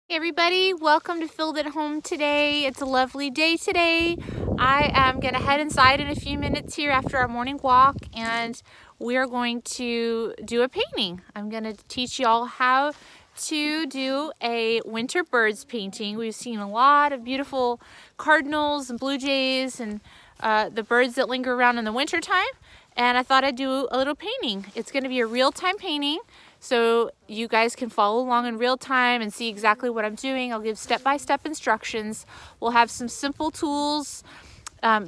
Hey everybody, welcome to Filled at Home today. It's a lovely day today. I am going to head inside in a few minutes here after our morning walk, and we're going to do a painting. I'm going to teach y'all how to do a winter birds painting. We've seen a lot of beautiful cardinals and blue jays and the birds that linger around in the winter time, and I thought I'd do a little painting. It's going to be a real-time painting, so you guys can follow along in real time and see exactly what I'm doing. I'll give step-by-step instructions. We'll have some simple tools,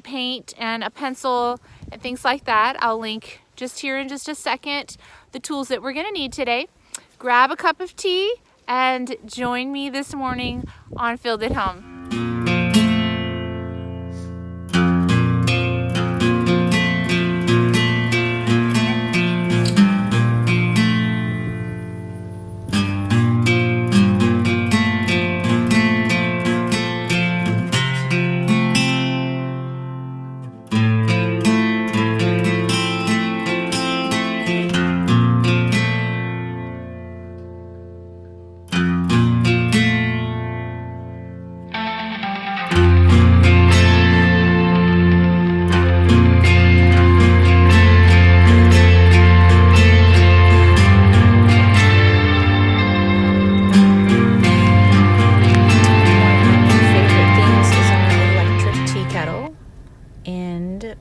paint and a pencil and things like that. I'll link just here in just a second the tools that we're going to need today. Grab a cup of tea and join me this morning on Filled at Home.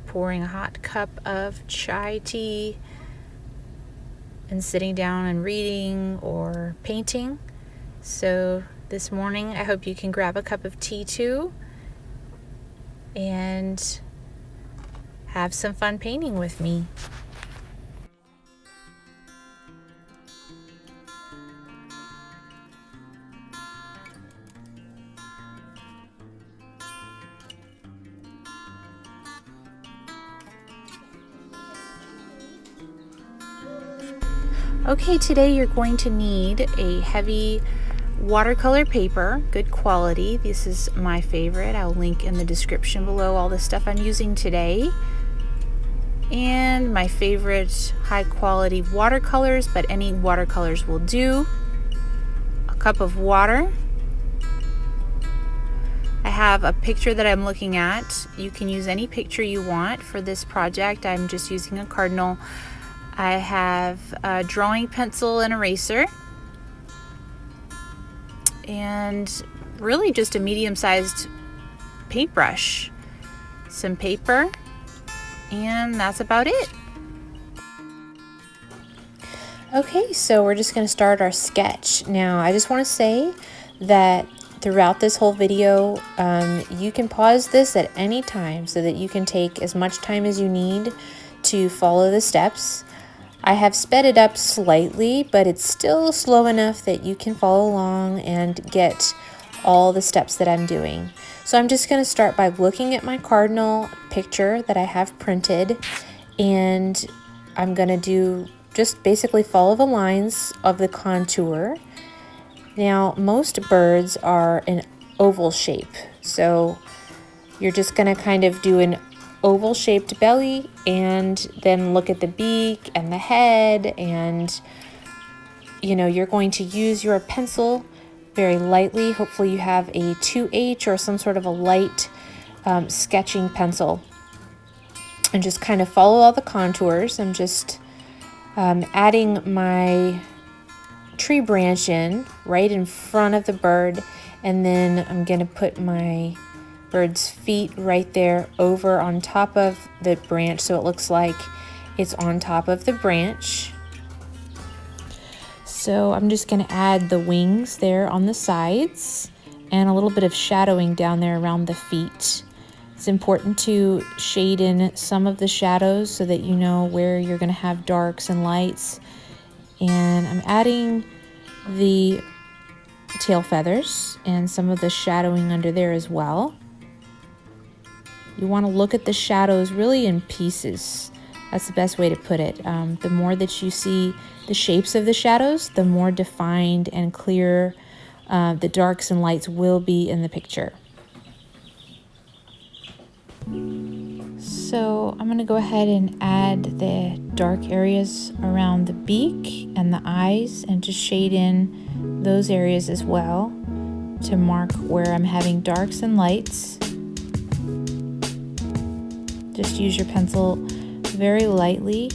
Pouring a hot cup of chai tea and sitting down and reading or painting. So this morning I hope you can grab a cup of tea too and have some fun painting with me. Okay, today you're going to need a heavy watercolor paper, good quality. This is my favorite. I'll link in the description below all the stuff I'm using today. And my favorite high quality watercolors, but any watercolors will do. A cup of water. I have a picture that I'm looking at. You can use any picture you want for this project. I'm just using a Cardinal. I have a drawing pencil and eraser, and really just a medium-sized paintbrush, some paper, and that's about it. Okay, so we're just going to start our sketch. Now, I just want to say that throughout this whole video, you can pause this at any time so that you can take as much time as you need to follow the steps. I have sped it up slightly, but it's still slow enough that you can follow along and get all the steps that I'm doing. So I'm just going to start by looking at my Cardinal picture that I have printed, and I'm going to do just basically follow the lines of the contour. Now, most birds are an oval shape, so you're just going to kind of do an oval shaped belly and then look at the beak and the head, and you're going to use your pencil very lightly. Hopefully you have a 2H or some sort of a light sketching pencil, and just kind of follow all the contours. I'm just adding my tree branch in right in front of the bird, and then I'm going to put my bird's feet right there over on top of the branch, so it looks like it's on top of the branch. So I'm just going to add the wings there on the sides and a little bit of shadowing down there around the feet. It's important to shade in some of the shadows so that you know where you're going to have darks and lights. And I'm adding the tail feathers and some of the shadowing under there as well. You want to look at the shadows really in pieces. That's the best way to put it. The more that you see the shapes of the shadows, the more defined and clear the darks and lights will be in the picture. So I'm going to go ahead and add the dark areas around the beak and the eyes and just shade in those areas as well. to mark where I'm having darks and lights. Just use your pencil very lightly,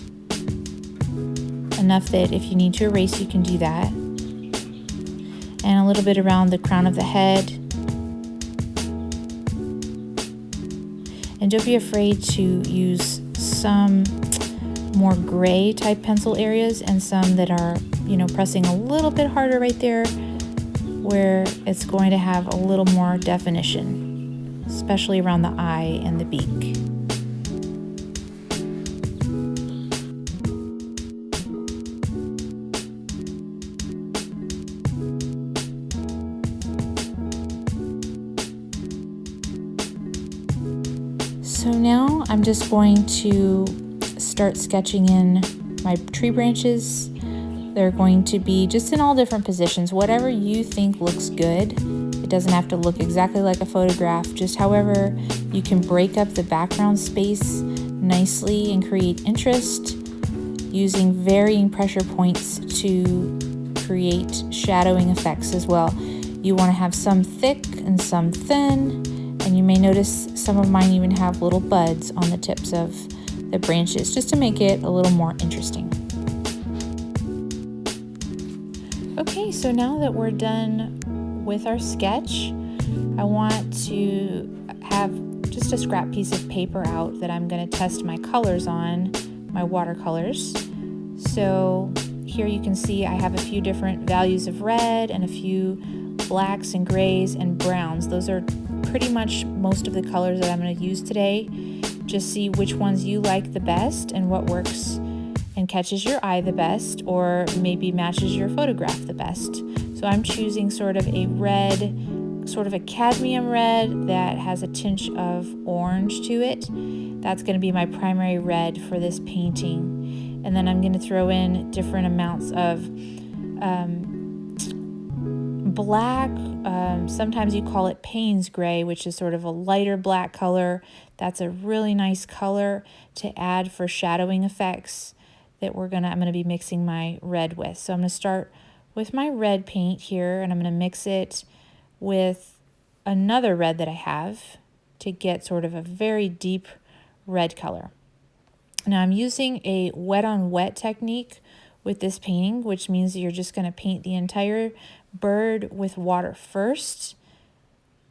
enough that if you need to erase, you can do that. And a little bit around the crown of the head. And don't be afraid to use some more gray type pencil areas and some that are, you know, pressing a little bit harder right there where it's going to have a little more definition, especially around the eye and the beak. So now I'm just going to start sketching in my tree branches. They're going to be just in all different positions, whatever you think looks good. It doesn't have to look exactly like a photograph, just however you can break up the background space nicely and create interest using varying pressure points to create shadowing effects as well. You want to have some thick and some thin. And you may notice some of mine even have little buds on the tips of the branches, just to make it a little more interesting. Okay, so now that we're done with our sketch, I want to have just a scrap piece of paper out that I'm going to test my colors on, my watercolors. So here you can see I have a few different values of red and a few blacks and grays and browns. Those are pretty much most of the colors that I'm going to use today. Just see which ones you like the best and what works and catches your eye the best, or maybe matches your photograph the best. So I'm choosing sort of a red, sort of a cadmium red that has a tinge of orange to it. That's going to be my primary red for this painting. And then I'm going to throw in different amounts of black, sometimes you call it Payne's gray, which is sort of a lighter black color. That's a really nice color to add for shadowing effects that I'm going to be mixing my red with. So I'm going to start with my red paint here, and I'm going to mix it with another red that I have to get sort of a very deep red color. Now I'm using a wet on wet technique with this painting, which means you're just going to paint the entire bird with water first,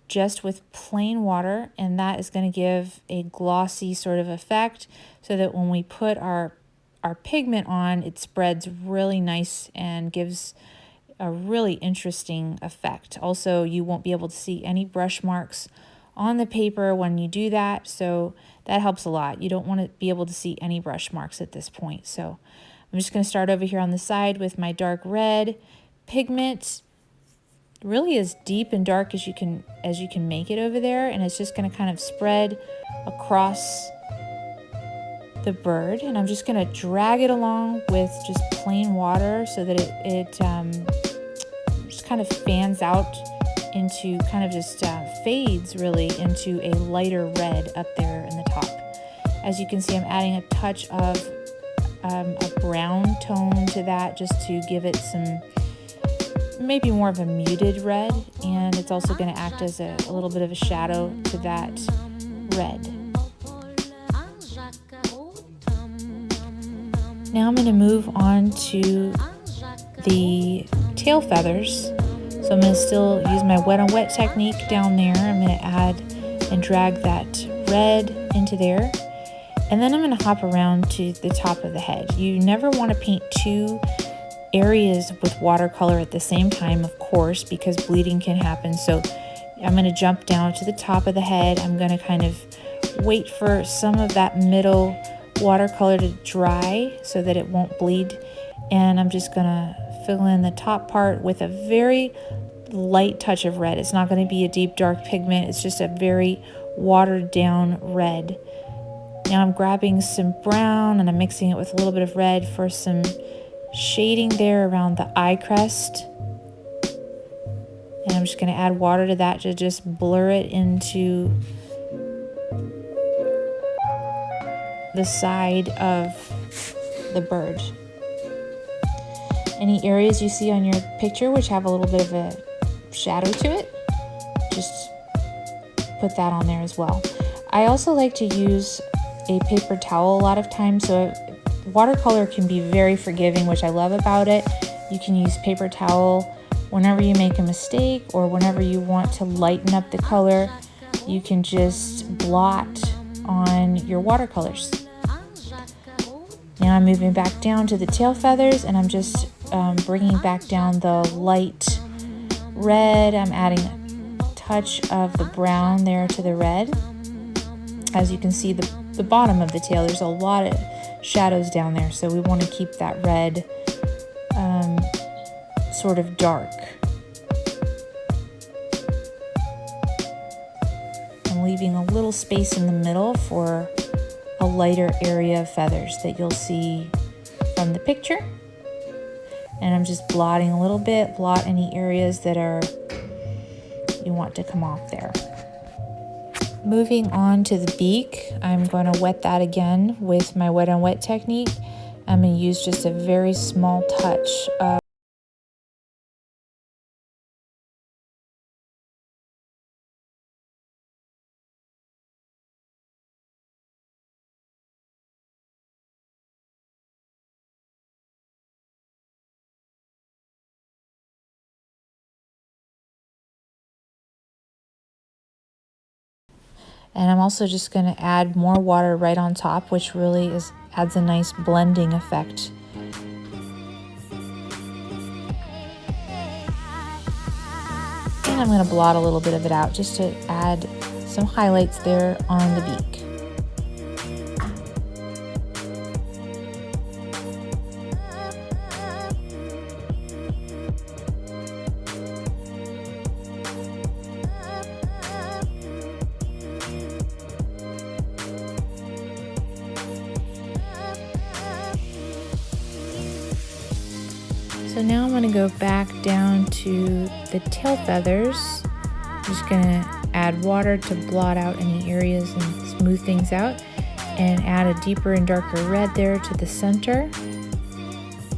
just with plain water, and that is going to give a glossy sort of effect so that when we put our pigment on, it spreads really nice and gives a really interesting effect. Also, you won't be able to see any brush marks on the paper when you do that, so that helps a lot. You don't want to be able to see any brush marks at this point. So I'm just going to start over here on the side with my dark red pigment, really as deep and dark as you can make it over there, and it's just going to kind of spread across the bird. And I'm just going to drag it along with just plain water so that it just kind of fans out into kind of just fades really into a lighter red up there in the top. As you can see, I'm adding a touch of a brown tone to that just to give it some, maybe more of a muted red, and it's also going to act as a little bit of a shadow to that red. Now I'm going to move on to the tail feathers. So I'm going to still use my wet on wet technique down there. I'm going to add and drag that red into there. And then I'm going to hop around to the top of the head. You never want to paint two areas with watercolor at the same time, of course, because bleeding can happen. So I'm going to jump down to the top of the head. I'm going to kind of wait for some of that middle watercolor to dry so that it won't bleed. And I'm just going to fill in the top part with a very light touch of red. It's not going to be a deep dark pigment. It's just a very watered down red. Now I'm grabbing some brown and I'm mixing it with a little bit of red for some shading there around the eye crest. And I'm just going to add water to that to just blur it into the side of the bird. Any areas you see on your picture which have a little bit of a shadow to it, just put that on there as well. I also like to use a paper towel a lot of times, so watercolor can be very forgiving, which I love about it. You can use paper towel whenever you make a mistake or whenever you want to lighten up the color. You can just blot on your watercolors. Now I'm moving back down to the tail feathers, and I'm just bringing back down the light red. I'm adding a touch of the brown there to the red. As you can see, the bottom of the tail, there's a lot of shadows down there, so we want to keep that red sort of dark. I'm leaving a little space in the middle for a lighter area of feathers that you'll see from the picture. And I'm just blotting a little bit, blot any areas that you want to come off there. Moving on to the beak, I'm going to wet that again with my wet on wet technique. I'm going to use just a very small touch of and I'm also just going to add more water right on top, which really adds a nice blending effect. And I'm going to blot a little bit of it out just to add some highlights there on the beak. So now I'm going to go back down to the tail feathers. I'm just going to add water to blot out any areas and smooth things out, and add a deeper and darker red there to the center.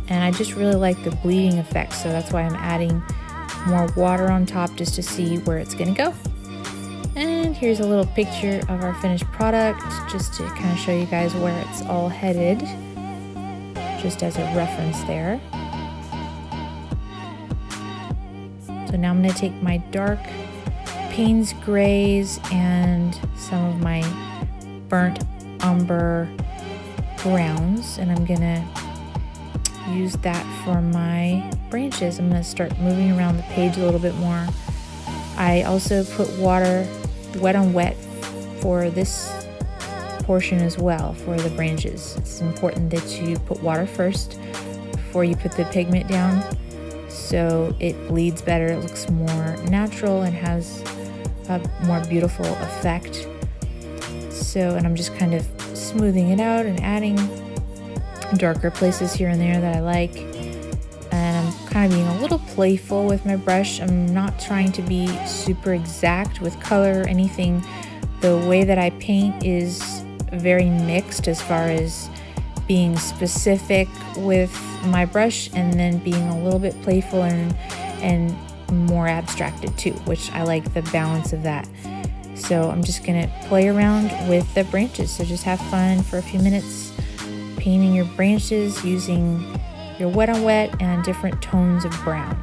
And I just really like the bleeding effect, so that's why I'm adding more water on top just to see where it's going to go. And here's a little picture of our finished product just to kind of show you guys where it's all headed, just as a reference there. So now I'm going to take my dark Payne's grays and some of my burnt umber browns, and I'm going to use that for my branches. I'm going to start moving around the page a little bit more. I also put water, wet on wet, for this portion as well for the branches. It's important that you put water first before you put the pigment down, so it bleeds better, it looks more natural, and has a more beautiful effect. So, and I'm just kind of smoothing it out and adding darker places here and there that I like. And I'm kind of being a little playful with my brush. I'm not trying to be super exact with color or anything. The way that I paint is very mixed as far as being specific with my brush and then being a little bit playful and more abstracted too, which I like the balance of that. So I'm just gonna play around with the branches. So just have fun for a few minutes painting your branches using your wet on wet and different tones of brown.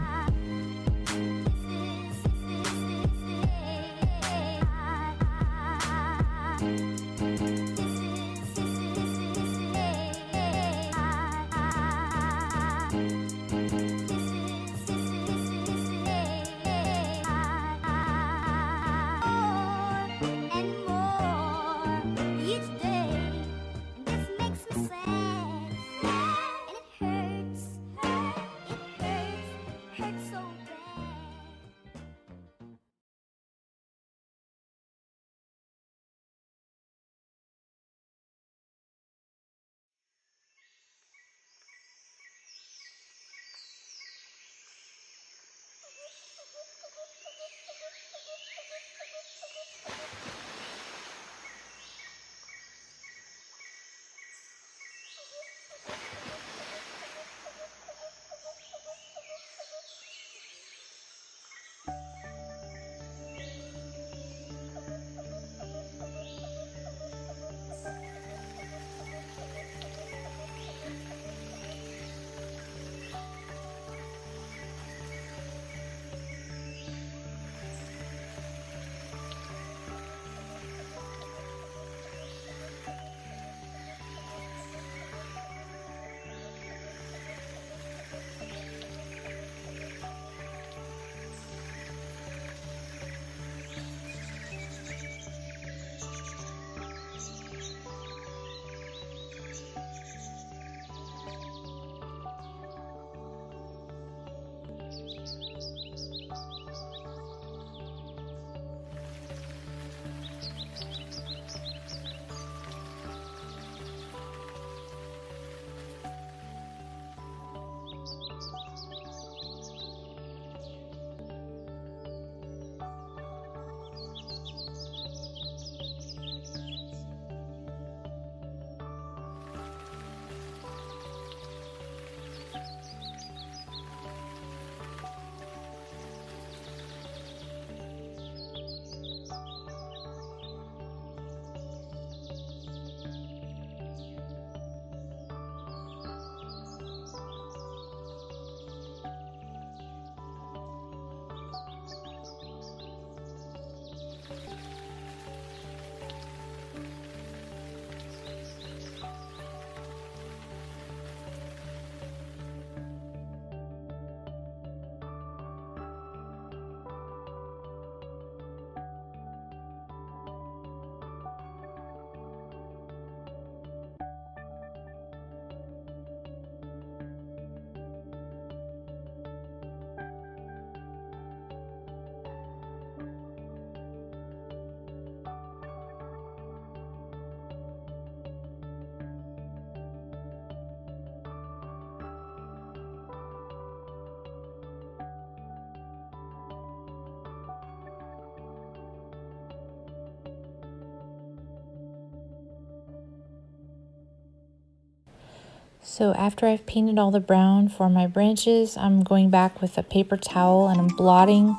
So after I've painted all the brown for my branches, I'm going back with a paper towel and I'm blotting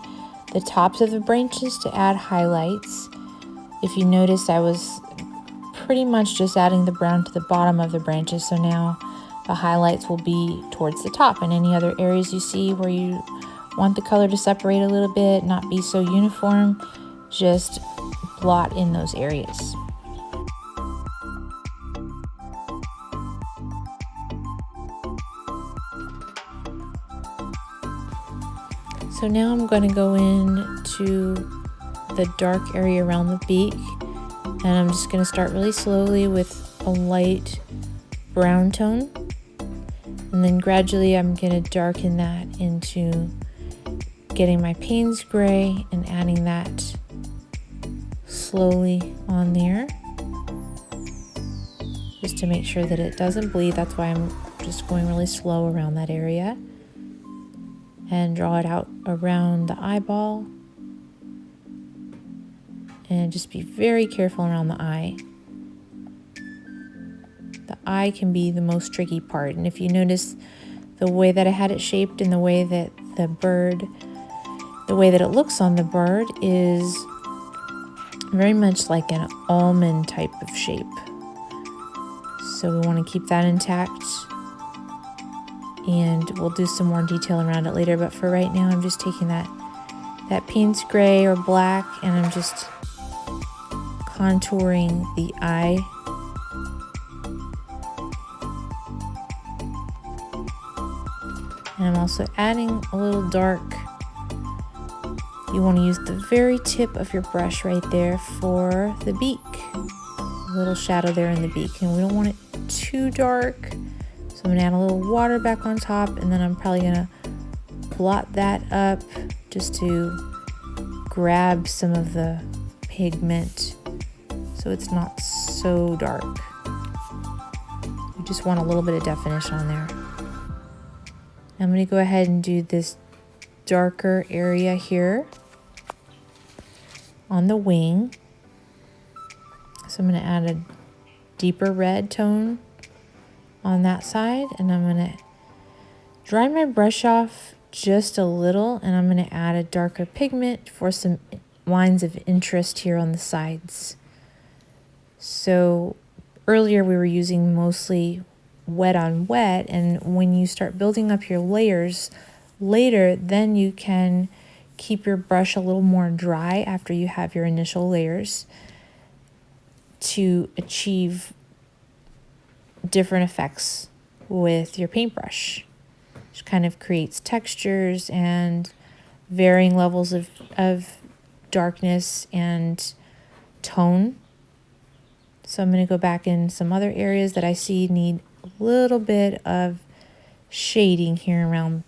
the tops of the branches to add highlights. If you notice, I was pretty much just adding the brown to the bottom of the branches, so now the highlights will be towards the top, and any other areas you see where you want the color to separate a little bit, not be so uniform, just blot in those areas. So now I'm going to go into the dark area around the beak, and I'm just going to start really slowly with a light brown tone, and then gradually I'm going to darken that into getting my Payne's gray and adding that slowly on there just to make sure that it doesn't bleed. That's why I'm just going really slow around that area, and draw it out around the eyeball, and just be very careful around the eye. The eye can be the most tricky part, and if you notice the way that I had it shaped and the way that the way that it looks on the bird is very much like an almond type of shape. So we want to keep that intact, and we'll do some more detail around it later, but for right now I'm just taking that Payne's gray or black, and I'm just contouring the eye. And I'm also adding a little dark. You want to use the very tip of your brush right there for the beak. A little shadow there in the beak, and we don't want it too dark. So I'm gonna add a little water back on top, and then I'm probably gonna blot that up just to grab some of the pigment so it's not so dark. You just want a little bit of definition on there. I'm going to go ahead and do this darker area here on the wing. So I'm going to add a deeper red tone on that side, and I'm going to dry my brush off just a little, and I'm going to add a darker pigment for some lines of interest here on the sides. So earlier we were using mostly wet on wet, and when you start building up your layers later, then you can keep your brush a little more dry after you have your initial layers to achieve different effects with your paintbrush, which kind of creates textures and varying levels of darkness and tone. So I'm going to go back in some other areas that I see need a little bit of shading here around.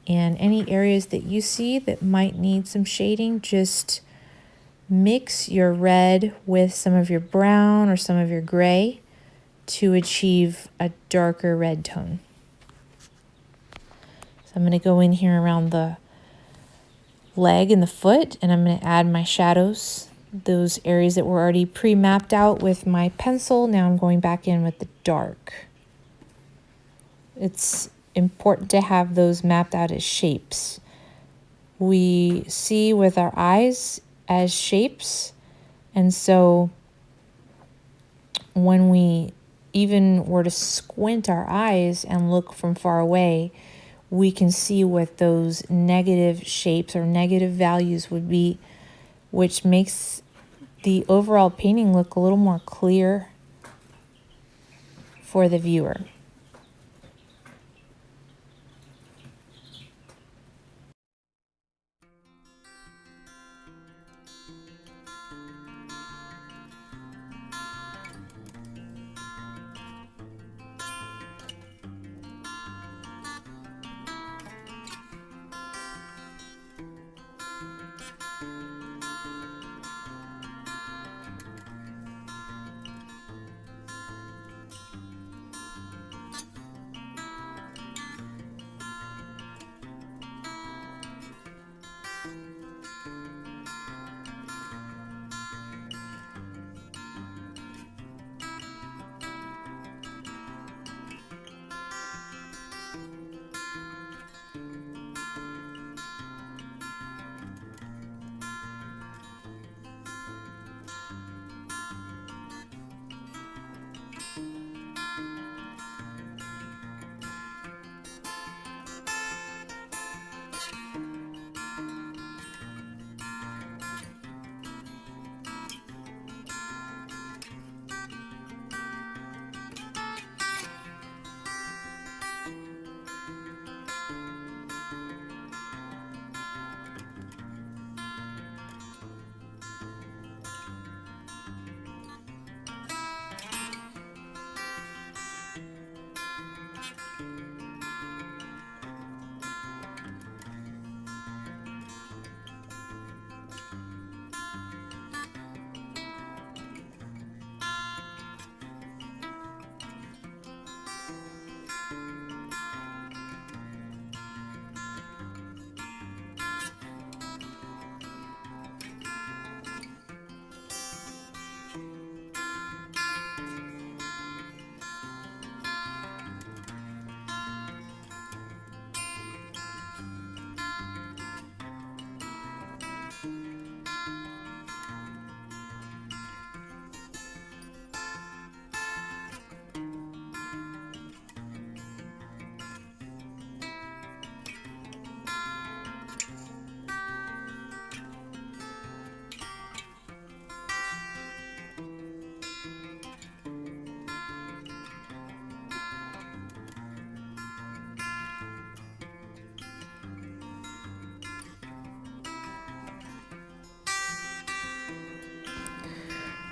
And any areas that you see that might need some shading, just mix your red with some of your brown or some of your gray to achieve a darker red tone. So I'm going to go in here around the leg and the foot, and I'm going to add my shadows. Those areas that were already pre-mapped out with my pencil, now I'm going back in with the dark. It's important to have those mapped out as shapes. We see with our eyes as shapes, and so when we even were to squint our eyes and look from far away, we can see what those negative shapes or negative values would be, which makes the overall painting look a little more clear for the viewer.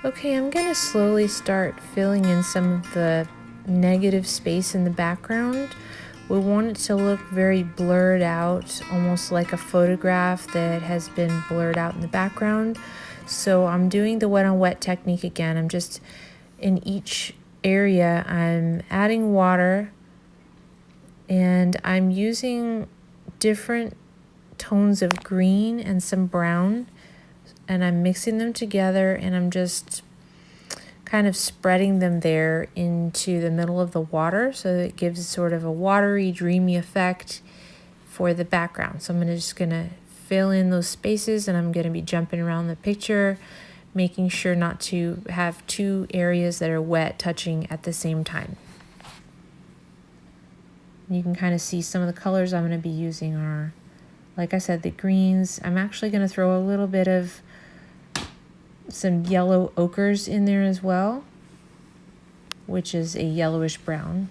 Okay, I'm going to slowly start filling in some of the negative space in the background. We want it to look very blurred out, almost like a photograph that has been blurred out in the background. So I'm doing the wet on wet technique again. I'm just in each area, I'm adding water and I'm using different tones of green and some brown, and I'm mixing them together, and I'm just kind of spreading them there into the middle of the water so that it gives sort of a watery, dreamy effect for the background. So I'm just gonna fill in those spaces, and I'm gonna be jumping around the picture, making sure not to have two areas that are wet touching at the same time. You can kind of see some of the colors I'm going to be using are, like I said, the greens. I'm actually going to throw a little bit of some yellow ochres in there as well, which is a yellowish brown.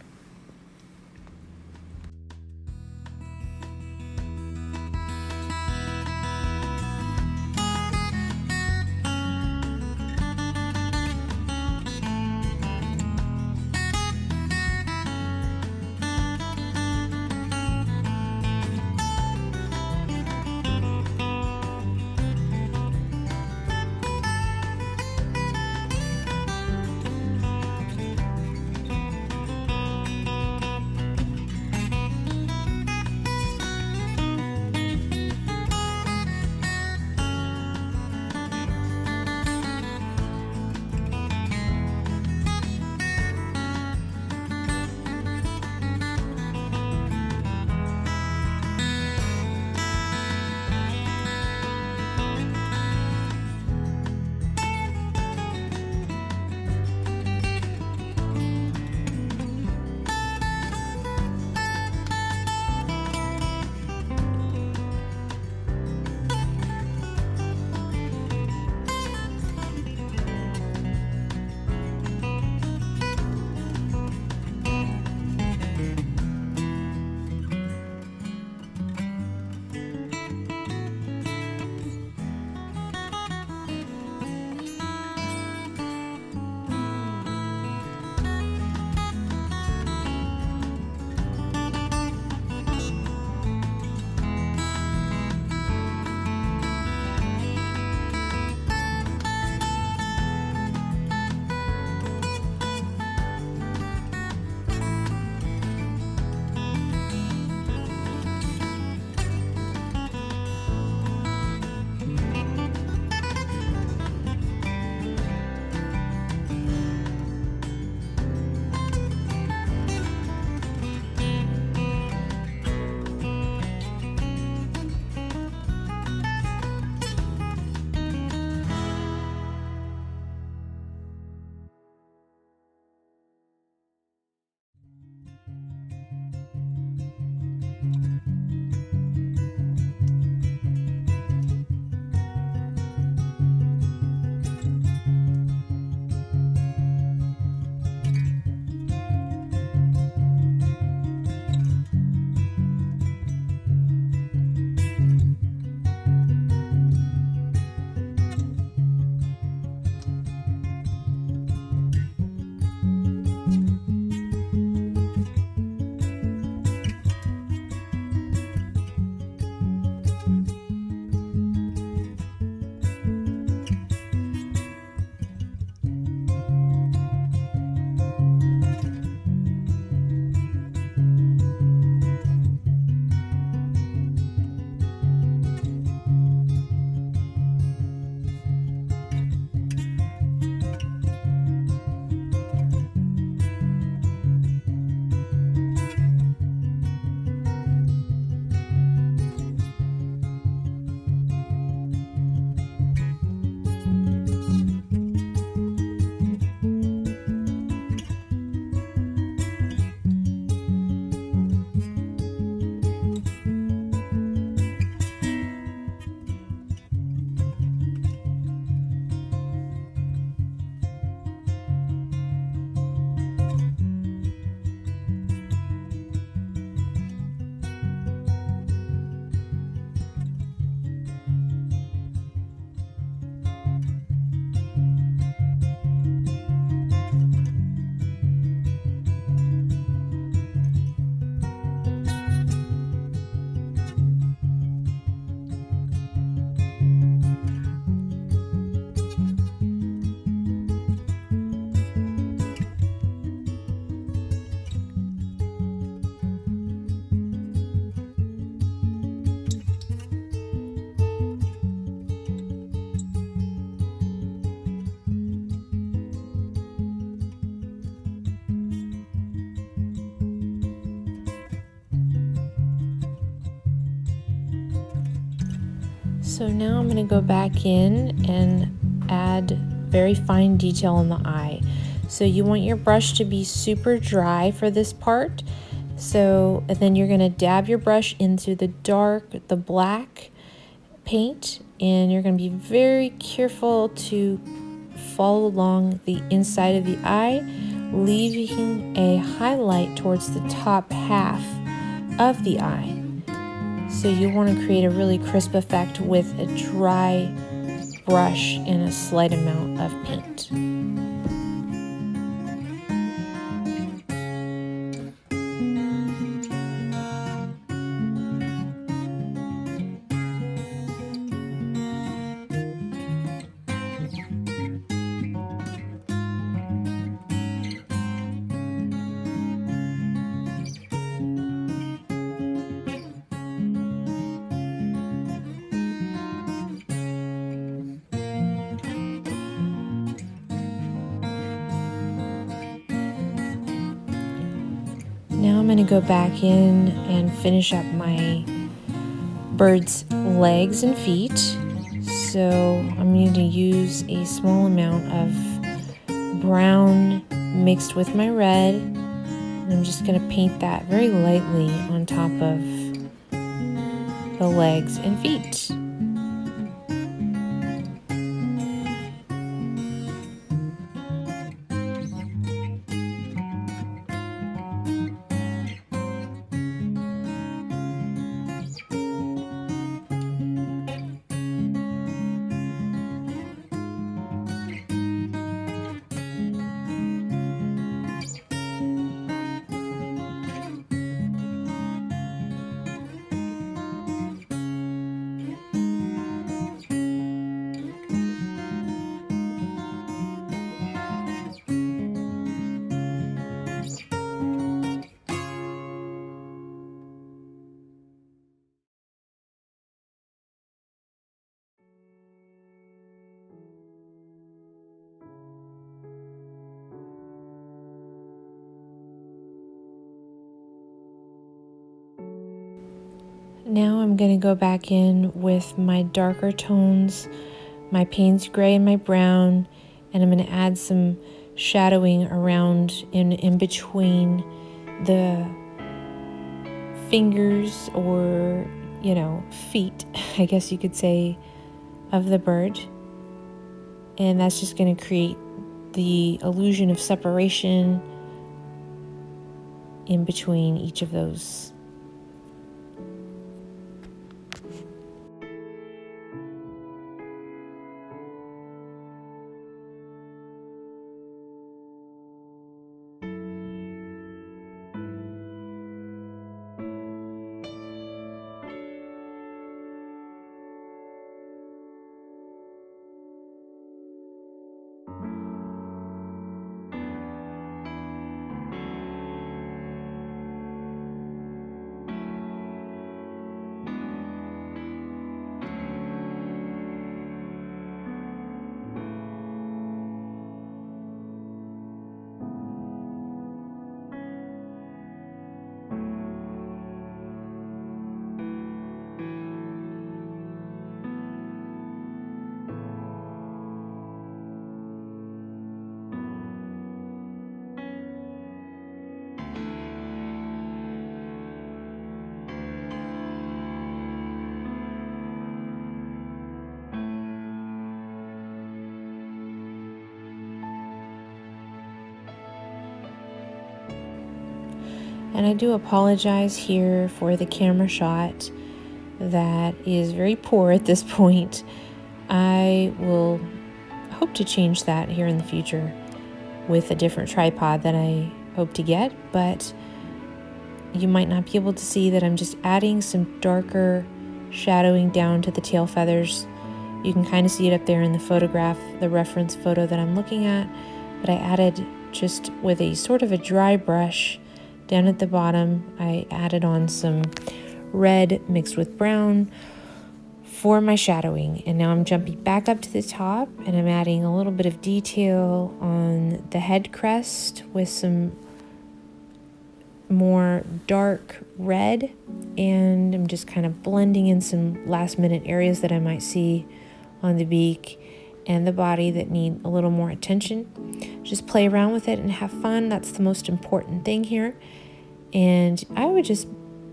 So now I'm going to go back in and add very fine detail in the eye. So you want your brush to be super dry for this part. So and then you're going to dab your brush into the black paint, and you're going to be very careful to follow along the inside of the eye, leaving a highlight towards the top half of the eye. So you want to create a really crisp effect with a dry brush and a slight amount of paint. Now I'm going to go back in and finish up my bird's legs and feet. So I'm going to use a small amount of brown mixed with my red. And I'm just going to paint that very lightly on top of the legs and feet. Now I'm going to go back in with my darker tones, my Payne's gray and my brown, and I'm going to add some shadowing around in between the fingers, or feet, I guess you could say, of the bird. And that's just going to create the illusion of separation in between each of those. And I do apologize here for the camera shot that is very poor at this point. I will hope to change that here in the future with a different tripod that I hope to get, but you might not be able to see that I'm just adding some darker shadowing down to the tail feathers. You can kind of see it up there in the photograph, the reference photo that I'm looking at, but I added just with a sort of a dry brush down at the bottom. I added on some red mixed with brown for my shadowing, and now I'm jumping back up to the top and I'm adding a little bit of detail on the head crest with some more dark red, and I'm just kind of blending in some last minute areas that I might see on the beak and the body that need a little more attention. Just play around with it and have fun. That's the most important thing here. And I would just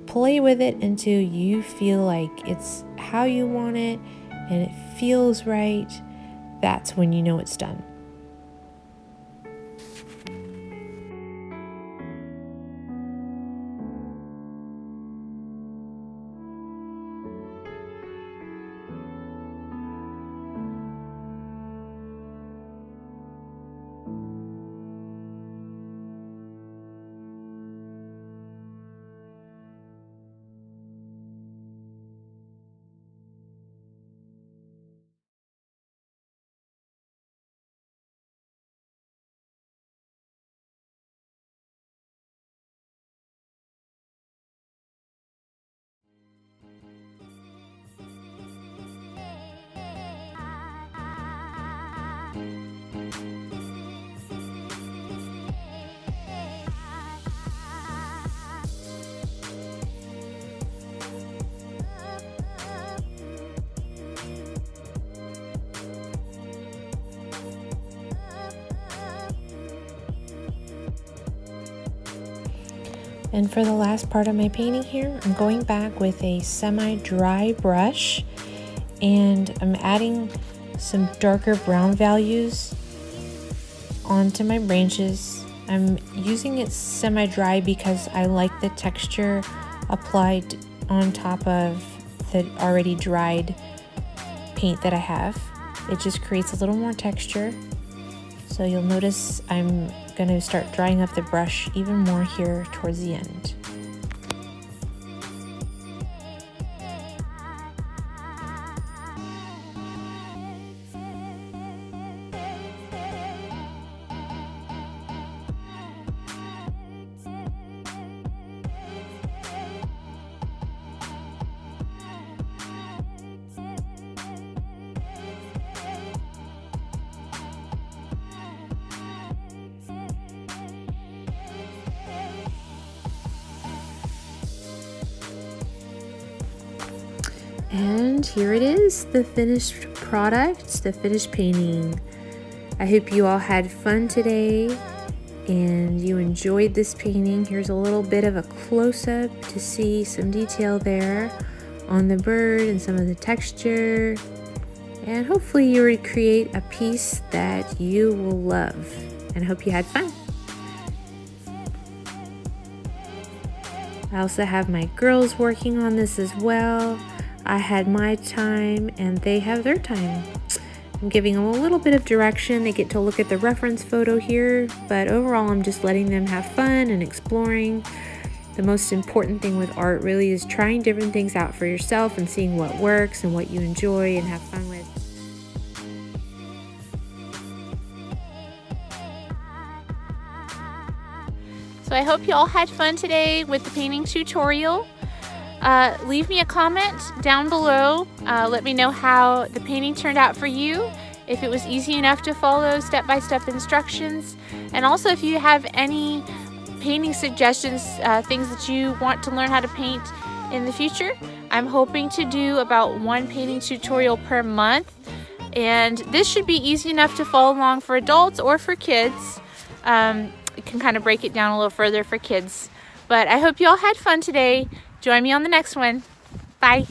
play with it until you feel like it's how you want it and it feels right. That's when you know it's done. And for the last part of my painting here, I'm going back with a semi-dry brush, and I'm adding some darker brown values onto my branches. I'm using it semi-dry because I like the texture applied on top of the already dried paint that I have. It just creates a little more texture. So you'll notice I'm going to start drying up the brush even more here towards the end. And here it is, the finished product, the finished painting. I hope you all had fun today and you enjoyed this painting. Here's a little bit of a close-up to see some detail there on the bird and some of the texture. And hopefully you will create a piece that you will love. And I hope you had fun. I also have my girls working on this as well. I had my time and they have their time. I'm giving them a little bit of direction. They get to look at the reference photo here, but overall I'm just letting them have fun and exploring. The most important thing with art really is trying different things out for yourself and seeing what works and what you enjoy and have fun with. So I hope you all had fun today with the painting tutorial. Leave me a comment down below. Let me know how the painting turned out for you, if it was easy enough to follow step-by-step instructions, and also if you have any painting suggestions, things that you want to learn how to paint in the future. I'm hoping to do about one painting tutorial per month, and this should be easy enough to follow along for adults or for kids. You can kind of break it down a little further for kids. But I hope you all had fun today. Join me on the next one. Bye.